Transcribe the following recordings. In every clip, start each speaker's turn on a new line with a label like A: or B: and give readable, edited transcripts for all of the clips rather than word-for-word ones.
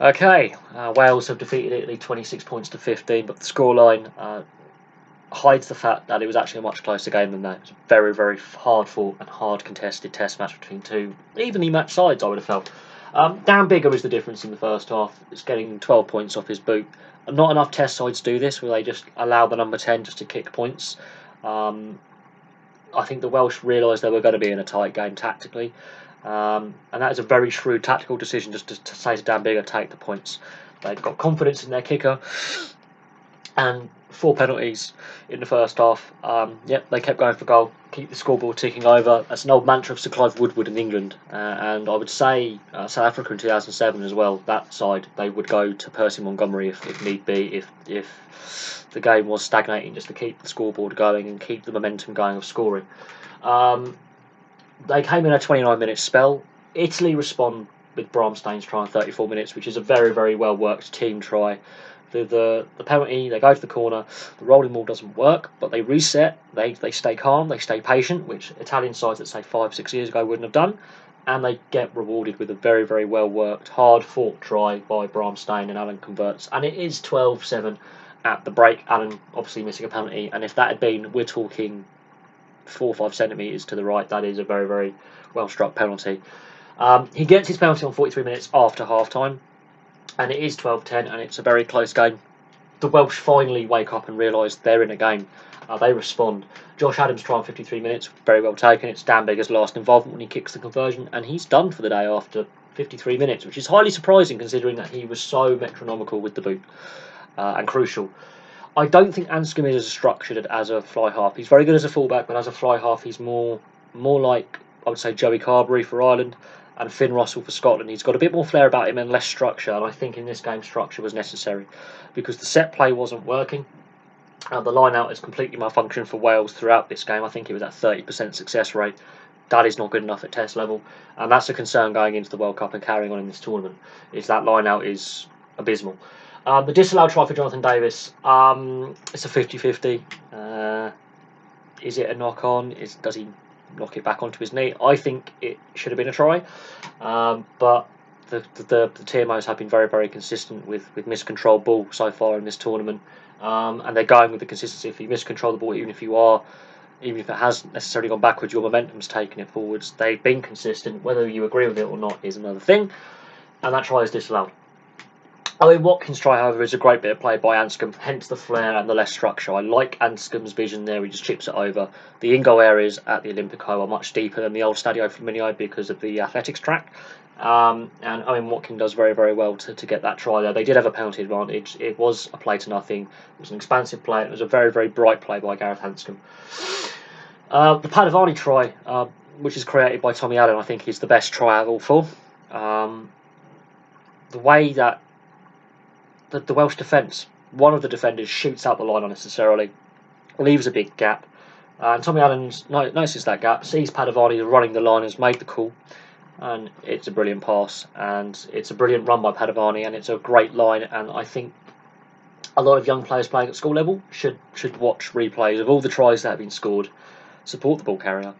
A: Okay, Wales have defeated Italy 26 points to 15, but the scoreline hides the fact that it was actually a much closer game than that. It was a very, very hard fought and hard contested test match between two evenly matched sides, I would have felt. Dan Biggar is the difference in the first half. It's getting 12 points off his boot. Not enough test sides do this, where they just allow the number 10 just to kick points. I think the Welsh realised they were going to be in a tight game tactically. And that is a very shrewd tactical decision just to say to Dan Biggar, take the points. They've got confidence in their kicker. And 4 penalties in the first half. They kept going for goal, keep the scoreboard ticking over. That's an old mantra of Sir Clive Woodward in England. And I would say South Africa in 2007 as well, that side, they would go to Percy Montgomery if need be, if the game was stagnating, just to keep the scoreboard going and keep the momentum going of scoring. They came in a 29-minute spell. Italy respond with Bramstein's try in 34 minutes, which is a very, very well worked team try. The penalty, they go to the corner, the rolling ball doesn't work, but they reset, they stay calm, they stay patient, which Italian sides that say 5-6 years ago wouldn't have done, and they get rewarded with a very, very well worked, hard fought try by Bramstein, and Allen converts. And it is 12-7 at the break. Allen obviously missing a penalty, and if that had been, we're talking 4 or 5 centimetres to the right, that is a very, very well struck penalty. He gets his penalty on 43 minutes after half time, and it is 12-10, and it's a very close game. The Welsh finally wake up and realise they're in a game. They respond. Josh Adams try on 53 minutes, very well taken. It's Dan Biggar's last involvement when he kicks the conversion, and he's done for the day after 53 minutes, which is highly surprising considering that he was so metronomical with the boot and crucial. I don't think Anscombe is as structured as a fly half. He's very good as a fullback, but as a fly half, he's more like, I would say, Joey Carberry for Ireland and Finn Russell for Scotland. He's got a bit more flair about him and less structure, and I think in this game structure was necessary because the set play wasn't working. The line out has completely malfunctioned for Wales throughout this game. I think it was at 30% success rate. That is not good enough at test level, and that's a concern going into the World Cup and carrying on in this tournament, is that line out is abysmal. The disallowed try for Jonathan Davies, it's a 50-50. Is it a knock-on? Does he knock it back onto his knee? I think it should have been a try, but the TMOs have been very, very consistent with miscontrolled ball so far in this tournament, and they're going with the consistency. If you miscontrol the ball, even if it has necessarily gone backwards, your momentum's taking it forwards. They've been consistent. Whether you agree with it or not is another thing, and that try is disallowed. Owen Watkins' try, however, is a great bit of play by Anscombe, hence the flair and the less structure. I like Anscombe's vision there, he just chips it over. The in-goal areas at the Olympico are much deeper than the old Stadio Flaminio because of the athletics track. And Owen Watkins does very, very well to get that try there. They did have a penalty advantage. It was a play to nothing. It was an expansive play. It was a very, very bright play by Gareth Anscombe. The Padovani try, which is created by Tommy Allen, I think is the best try out of all four. The way that the Welsh defence, one of the defenders shoots out the line unnecessarily, leaves a big gap, and Tommy Allen notices that gap, sees Padovani running the line, has made the call, and it's a brilliant pass, and it's a brilliant run by Padovani, and it's a great line, and I think a lot of young players playing at school level should watch replays of all the tries that have been scored, support the ball carrier,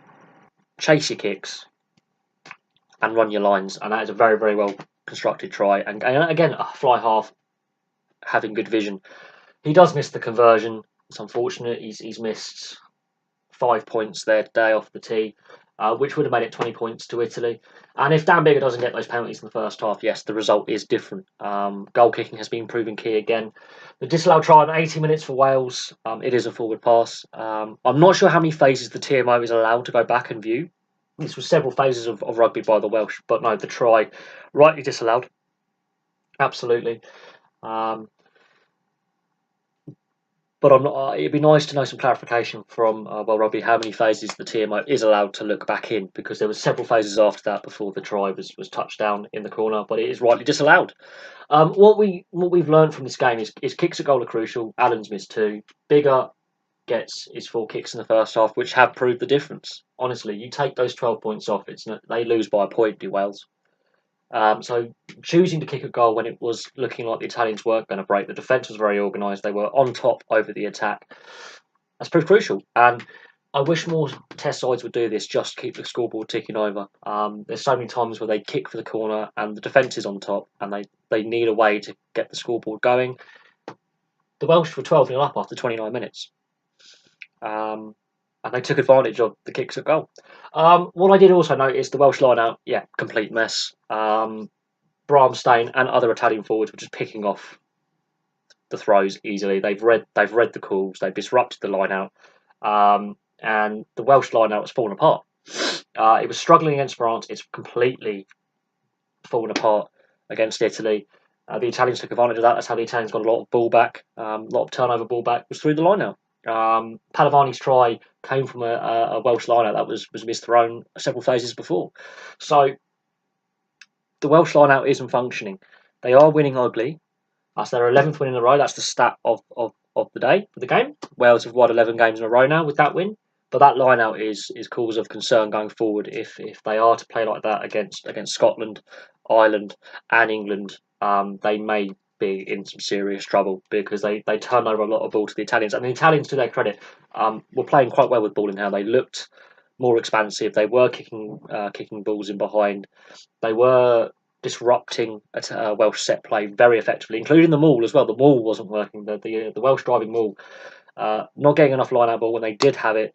A: chase your kicks, and run your lines, and that is a very, very well constructed try, and again, a fly half having good vision. He does miss the conversion. It's unfortunate. He's missed 5 points there today off the tee, which would have made it 20 points to Italy. And if Dan Biggar doesn't get those penalties in the first half, yes, the result is different. Goal kicking has been proven key again. The disallowed try on 80 minutes for Wales, it is a forward pass. I'm not sure how many phases the TMO is allowed to go back and view. This was several phases of rugby by the Welsh, but no, the try, rightly disallowed. Absolutely. But I'm not. It'd be nice to know some clarification from World Rugby how many phases the TMO is allowed to look back in, because there were several phases after that before the try was touched down in the corner, but it is rightly disallowed. What we've learned from this game is kicks at goal are crucial. Allen's missed 2. Biggar gets his 4 kicks in the first half, which have proved the difference. Honestly, you take those 12 points off, they lose by a point, do Wales. So choosing to kick a goal when it was looking like the Italians weren't going to break, the defence was very organised, they were on top over the attack. That's proved crucial. And I wish more Test sides would do this just to keep the scoreboard ticking over. There's so many times where they kick for the corner and the defence is on top, and they need a way to get the scoreboard going. The Welsh were 12-0 up after 29 minutes. And they took advantage of the kicks at goal. What I did also notice, the Welsh line-out, yeah, complete mess. Bramstein and other Italian forwards were just picking off the throws easily. They've read the calls. They've disrupted the line-out, and the Welsh line-out was falling apart. It was struggling against France. It's completely fallen apart against Italy. The Italians took advantage of that. That's how the Italians got a lot of ball back, a lot of turnover ball back, was through the line-out. Palavani's try came from a Welsh line-out that was misthrown several phases before. So the Welsh line-out isn't functioning. They are winning ugly. That's their 11th win in a row. That's the stat of the day, for the game. Wales have won 11 games in a row now with that win. But that line-out is cause of concern going forward if they are to play like that against Scotland, Ireland and England. They may be in some serious trouble because they turn over a lot of ball to the Italians. And the Italians, to their credit, were playing quite well with ball in hand. They looked more expansive. They were kicking balls in behind. They were disrupting a Welsh set play very effectively, including the maul as well. The maul wasn't working. The Welsh driving maul, not getting enough line-out ball when they did have it.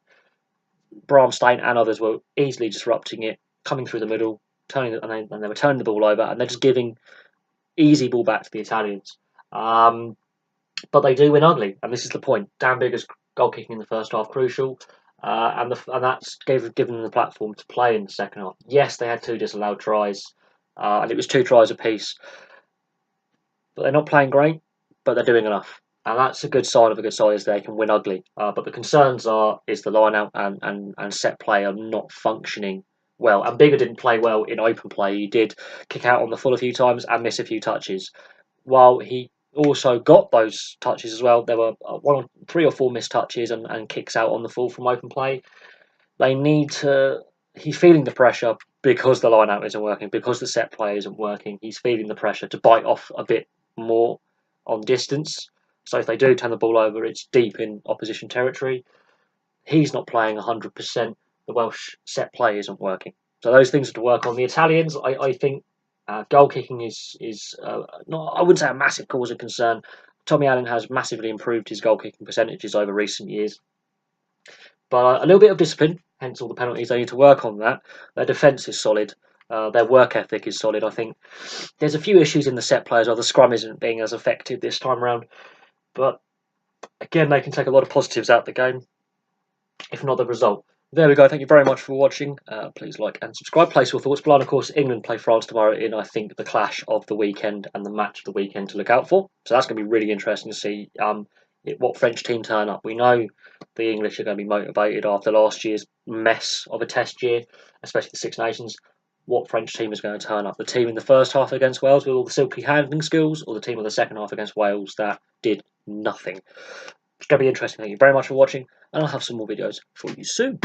A: Bramstein and others were easily disrupting it, coming through the middle, and they were turning the ball over, and they're just giving easy ball back to the Italians. But they do win ugly, and this is the point. Dan Biggar's goal kicking in the first half crucial, and that's given them the platform to play in the second half. Yes, they had 2 disallowed tries, and it was 2 tries apiece. But they're not playing great, but they're doing enough. And that's a good sign of a good side, is they can win ugly. But the concerns is the line-out and set play are not functioning well. And Biggar didn't play well in open play. He did kick out on the full a few times and miss a few touches. While he also got those touches as well, there were 3 or 4 missed touches and kicks out on the full from open play. They need to... He's feeling the pressure because the line-out isn't working, because the set play isn't working. He's feeling the pressure to bite off a bit more on distance. So if they do turn the ball over, it's deep in opposition territory. He's not playing 100%. The Welsh set play isn't working. So those things are to work on. The Italians, I think, goal kicking is not, I wouldn't say a massive cause of concern. Tommy Allen has massively improved his goal kicking percentages over recent years. But a little bit of discipline, hence all the penalties. They need to work on that. Their defence is solid. Their work ethic is solid. I think there's a few issues in the set plays, or the scrum isn't being as effective this time around. But again, they can take a lot of positives out of the game, if not the result. There we go. Thank you very much for watching. Please like and subscribe. Place your thoughts below. And of course, England play France tomorrow in, I think, the clash of the weekend and the match of the weekend to look out for. So that's going to be really interesting to see what French team turn up. We know the English are going to be motivated after last year's mess of a test year, especially the Six Nations. What French team is going to turn up? The team in the first half against Wales with all the silky handling skills, or the team in the second half against Wales that did nothing? It's going to be interesting. Thank you very much for watching, and I'll have some more videos for you soon.